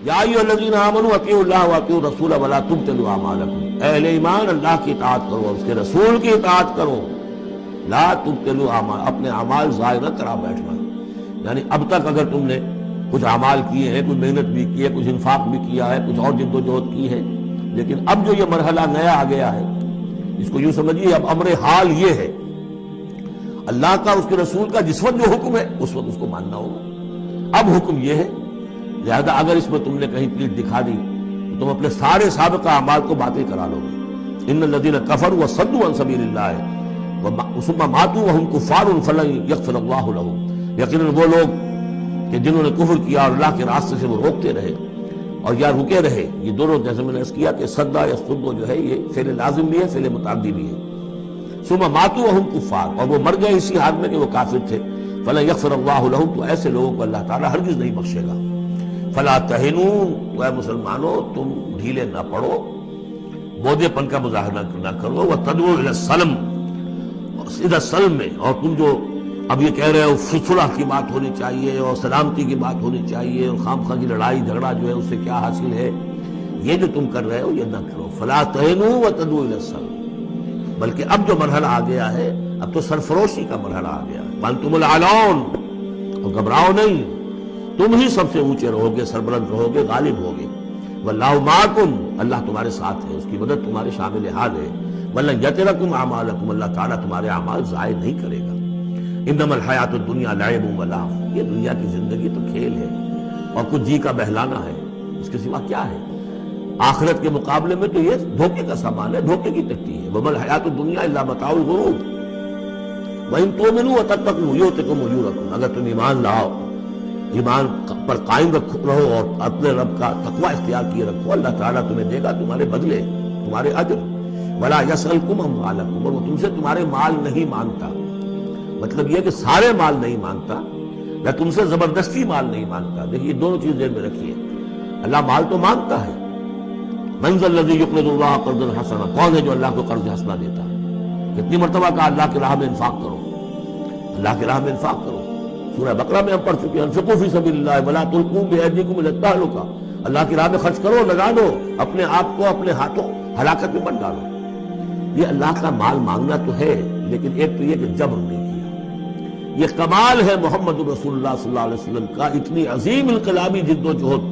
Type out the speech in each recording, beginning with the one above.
یا ایھا الذین آمنوا اطیعوا اللہ واطیعوا الرسول ولا تبطلوا اعمالکم، اے اہل ایمان اللہ کی اطاعت کرو اور اس کے رسول کی اطاعت کرو، لا تبطلوا اعمال، اپنے اعمال ضائع نہ کرا بیٹھنا۔ یعنی اب تک اگر تم نے کچھ اعمال کیے ہیں، کچھ محنت بھی کی ہے، کچھ انفاق بھی کیا ہے، کچھ اور جد و جہد کی ہے، لیکن اب جو یہ مرحلہ نیا آ گیا ہے، اس کو یوں سمجھیے اب امر حال یہ ہے، اللہ کا اس کے رسول کا جس وقت جو حکم ہے اس وقت اس کو ماننا ہوگا۔ اب حکم یہ ہے، لہذا اگر اس میں تم نے کہیں پیٹھ دکھا دی تو تم اپنے سارے سابقہ اعمال کو باطل کرا لو گے۔ ان الذین کفروا وصدوا عن سبیل اللہ ثم ماتوا وهم کفار فلن یغفر اللہ لهم، یقیناً وہ لوگ کہ جنہوں نے کفر کیا اور اللہ کے راستے سے وہ روکتے رہے اور یا رکے رہے، یہ دونوں جیسے میں نے عرض کیا کہ صدا یا صدو جو ہے یہ فعل لازم بھی ہے، فعل متعدی بھی ہے۔ ثم ماتوا وهم کفار، اور وہ مر گئے اسی حال میں کہ وہ کافر تھے، فلن یغفر اللہ لهم، تو ایسے لوگوں کو اللہ تعالیٰ ہرگز نہیں بخشے گا۔ فلا تہنوا، تو اے مسلمانوں تم ڈھیلے نہ پڑو، بودے پن کا مظاہرہ نہ کرو، وتدعوا الی السلم، سیدھا سلم میں، اور تم جو اب یہ کہہ رہے ہو صلح کی بات ہونی چاہیے اور سلامتی کی بات ہونی چاہیے اور خام خواہ کی لڑائی جھگڑا جو ہے اس سے کیا حاصل ہے، یہ جو تم کر رہے ہو یہ نہ کرو۔ فلا تہنوا وتدعوا الی السلم، بلکہ اب جو مرحلہ آ گیا ہے اب تو سرفروشی کا مرحلہ آ گیا ہے، وانتم الاعلون، اور گھبراؤ نہیں، تم ہی سب سے اونچے رہو گے، سربلند رہو گے، غالب ہوگے۔ واللہ معکم، اللہ تمہارے ساتھ ہے، اس کی مدد تمہارے شامل حال ہے۔ ولن یترکم اعمالکم، اللہ تعالیٰ تمہارے اعمال ضائع نہیں کرے گا۔ انما الحیات الدنیا لعب و لہو، یہ دنیا کی زندگی تو کھیل ہے اور کچھ جی کا بہلانا ہے، اس کے سوا کیا ہے؟ آخرت کے مقابلے میں تو یہ دھوکے کا سامان ہے، دھوکے کی ٹٹی ہے۔ وما الحیات الدنیا الا متاع الغرور وان تؤمنوا وتتقوا یؤتکم اجورکم، اگر تم ایمان لاؤ، ایمان پر قائم رہو اور اپنے رب کا تقوی اختیار کیے رکھو، اللہ تعالیٰ تمہیں دے گا تمہارے بدلے، تمہارے اجر۔ ولا یسألکم اموالکم، اور وہ تم سے تمہارے مال نہیں مانگتا، مطلب یہ کہ سارے مال نہیں مانگتا یا تم سے زبردستی مال نہیں مانگتا۔ دیکھیے دونوں چیز ذہن میں رکھیے، اللہ مال تو مانگتا ہے، من ذا الذی یقرض اللہ قرضا حسنا، کون ہے جو اللہ کو قرض حسنا دیتا ہے؟ کتنی مرتبہ کہا اللہ کی راہ میں انفاق کرو، اللہ کی راہ میں انفاق کرو۔ سورہ بقرہ میں ہم پڑھ چکے ہیں، انفقوا فی سبیل اللہ ولا تلقوا بایدیکم الی التہلکہ، اللہ کی راہ میں خرچ کرو، لگا دو، اپنے آپ کو اپنے ہاتھوں ہلاکت میں مت ڈالو۔ یہ اللہ کا مال مانگنا تو ہے، لیکن ایک تو یہ کہ جبر نہیں کیا۔ یہ کمال ہے محمد رسول اللہ صلی اللہ علیہ وسلم کا، اتنی عظیم انقلابی جد و جہد۔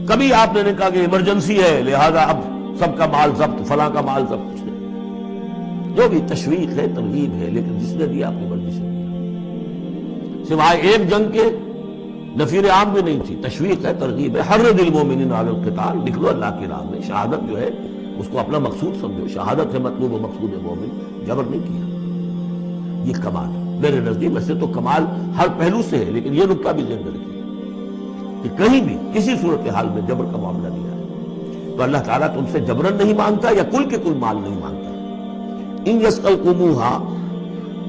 کبھی آپ نے نہیں کہا کہ ایمرجنسی ہے لہذا اب سب کا مال ضبط، فلاں کا مال ضبط، کچھ نہیں، جو بھی تشویق ہے، ترغیب ہے، لیکن جس نے دیا اپنی مرضی سے دیا، سوائے ایک جنگ کے نفیر عام بھی نہیں تھی، تشویق ہے، ترغیب ہے۔ حرض المؤمنین علی القتال، نکلو اللہ کی راہ میں، شہادت جو ہے اس کو اپنا مقصود سمجھو، شہادت ہے مطلوب و مقصود مومن، جبر نہیں کیا۔ یہ کمال ہے میرے نزدیک، ویسے تو کمال ہر پہلو سے ہے، لیکن یہ نکتہ بھی ذہن میں رکھیے کہ کہیں بھی کسی صورتحال میں جبر کا معاملہ نہیں ہے، تو اللہ تعالیٰ تم سے جبرن نہیں مانگتا یا کل کے کل مال نہیں مانگتا۔ ان یسألکموہا،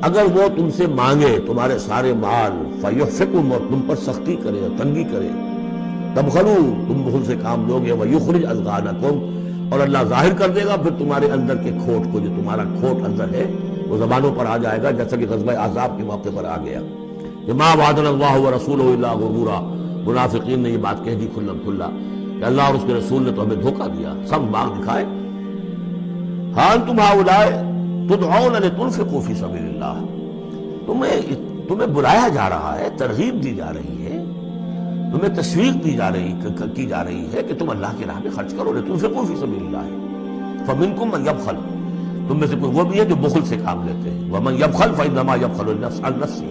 اگر وہ تم سے مانگے تمہارے سارے مال، فیحفکم، اور تم پر سختی کرے اور تنگی کرے، تبخلوا، تم بخل سے کام لوگے، ویخرج اضغانکم، اور اللہ ظاہر کر دے گا پھر تمہارے اندر کے کھوٹ کو، جو تمہارا کھوٹ اندر ہے وہ زبانوں پر آ جائے گا، جیسا کہ غزوہ احزاب کے موقع پر آ گیا کہ ما وعدنا اللہ ورسولہ الا غرورا، منافقین نے یہ بات کہہ دی کھلم کھلا کہ اللہ اور اس کے رسول نے تو ہمیں دھوکہ دیا، سب باغ دکھائے۔ ہاں انتم ہؤلاء تدعون لتنفقوا فی سبیل اللہ، تمہیں بلایا جا رہا ہے، ترغیب دی جا رہی ہے، تمہیں تشویق دی جا رہی ہے کہ تم اللہ کی راہ میں خرچ کرو، لتنفقوا فی سبیل اللہ، فمنکم من یبخل، تم میں سے کوئی وہ بھی ہے جو بخل سے کام لیتے ہیں، ومن یبخل فانما یبخل عن نفسہ،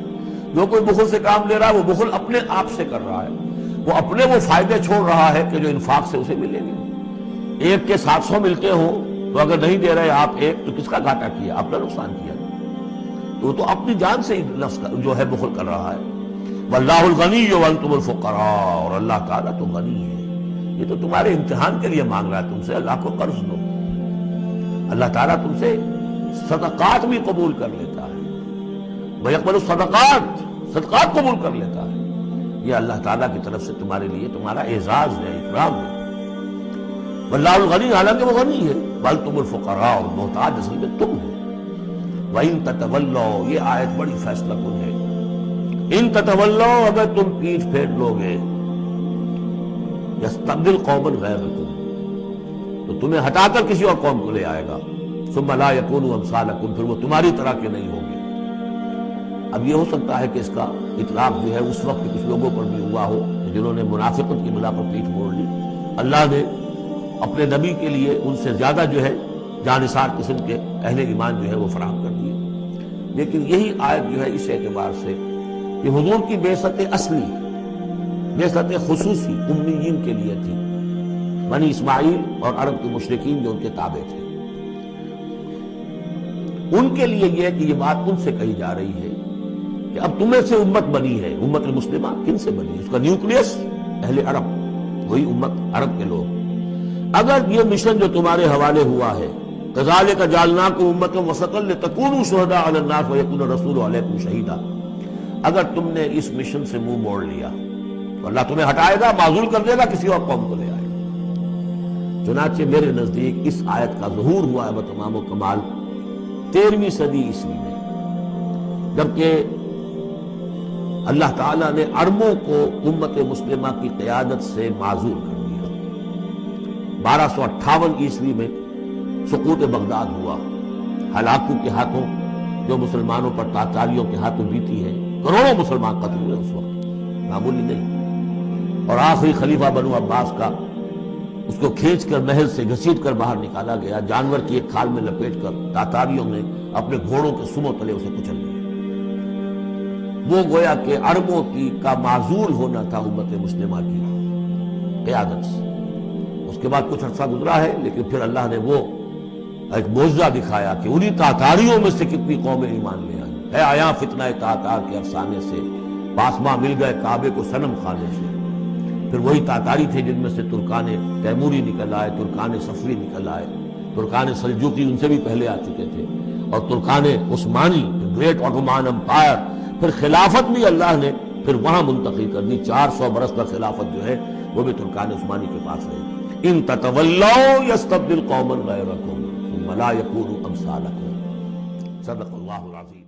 جو کوئی بخل سے کام لے رہا ہے وہ بخل اپنے آپ سے کر رہا ہے، وہ اپنے وہ فائدے چھوڑ رہا ہے کہ جو انفاق سے اسے ملیں گے۔ ایک کے 700 ملتے ہوں تو اگر نہیں دے رہے آپ ایک تو کس کا گھاٹا کیا؟ اپنا نقصان کیا، وہ تو اپنی جان سے نفس جو ہے بخل کر رہا ہے۔ واللہ الغنی وانتم الفقراء، اور اللہ تعالیٰ تو غنی ہے، یہ تو تمہارے امتحان کے لیے مانگ رہا ہے تم سے، اللہ کو قرض دو۔ اللہ تعالیٰ تم سے صدقات بھی قبول کر لیتا ہے، وَيَقْبَلُ الصَّدَقَاتِ، صدقات قبول کر لیتا ہے، یہ اللہ تعالیٰ کی طرف سے تمہارے لیے تمہارا اعزاز ہے، اکرام ہے۔ واللہ الغنی، حالانکہ وہ غنی ہے، وَأَنْتُمُ الْفُقَرَاءُ، اور محتاج اصل میں تم ہو۔ وَإِن تَتَوَلَّوْا، یہ آیت بڑی فیصلہ کن ہے، ان تتولوا، اگر تم پیٹھ پھیر لو گے، یستبدل قوما غیرکم، تو تمہیں ہٹا کر کسی اور قوم کو لے آئے گا، ثم لا یکونوا امثالکم، پھر وہ تمہاری طرح کے نہیں ہوں گے۔ اب یہ ہو سکتا ہے کہ اس کا اطلاق جو ہے اس وقت کچھ لوگوں پر بھی ہوا ہو جنہوں نے منافقت کی بنا پر پیٹھ موڑ لی، اللہ نے اپنے نبی کے لیے ان سے زیادہ جو ہے جانثار قسم کے اہل ایمان جو ہے وہ فراہم کر دیے۔ لیکن یہی آیت جو ہے اس اعتبار سے کہ حضور کی بعثت اصلی، بعثت خصوصی امیین کے لیے تھی، بنی اسماعیل اور عرب کے مشرکین جو ان کے تابع تھے، ان کے لیے یہ کہ یہ بات ان سے کہی جا رہی ہے کہ اب تمہیں سے امت بنی ہے، امت المسلمہ کن سے بنی ہے؟ اس کا نیوکلیس اہل عرب، وہی امت عرب کے لوگ۔ اگر یہ مشن جو تمہارے حوالے ہوا ہے کذالک جعلناکم امۃ وسطا لتکونوا شہداء علی الناس ویکون الرسول علیکم شہیدا، اگر تم نے اس مشن سے منہ موڑ لیا تو اللہ تمہیں ہٹائے گا، معزول کر دے گا، کسی اور قوم کو لے آئے گا۔ چنانچہ میرے نزدیک اس آیت کا ظہور ہوا ہے بتمام و کمال 13ویں صدی عیسوی میں، جبکہ اللہ تعالیٰ نے عربوں کو امت مسلمہ کی قیادت سے معزول کر دیا۔ 1258 عیسوی میں سقوط بغداد ہوا، ہلاکو کے ہاتھوں جو مسلمانوں پر تاتاریوں کے ہاتھوں بیتی ہے، کروڑوں مسلمان قتل ہوئے اس وقت، معمولی نہیں۔ اور آخری خلیفہ بنو عباس کا اس کو کھینچ کر محل سے گھسیٹ کر باہر نکالا گیا، جانور کی ایک کھال میں لپیٹ کر تاتاریوں نے اپنے گھوڑوں کے سموں تلے اسے کچل لیا۔ وہ گویا کہ عربوں کا معزول ہونا تھا امت مسلمہ کی قیادت سے۔ اس کے بعد کچھ عرصہ گزرا ہے، لیکن پھر اللہ نے وہ ایک معجزہ دکھایا کہ انہی تاتاریوں میں سے کتنی قومیں ایمان لے آئیں۔ ہے آیا فتنہ تاتار کے افسانے سے، پاسماں مل گئے کعبے کو صنم خانے سے۔ پھر وہی تاتاری تھے جن میں سے ترکان تیموری نکل آئے، ترکان صفوی نکل آئے، ترکان سلجوقی ان سے بھی پہلے آ چکے تھے، اور Terken Usmani, great Ottoman umpire. پھر خلافت بھی اللہ نے پھر وہاں منتقل کر دی، 400 برس کا خلافت جو ہے وہ بھی ترکان عثمانی کے پاس رہی۔ ان تتولوا یستبدل قوما غیرکم ثم لا یکونوا امثالکم۔ صدق اللہ العظیم۔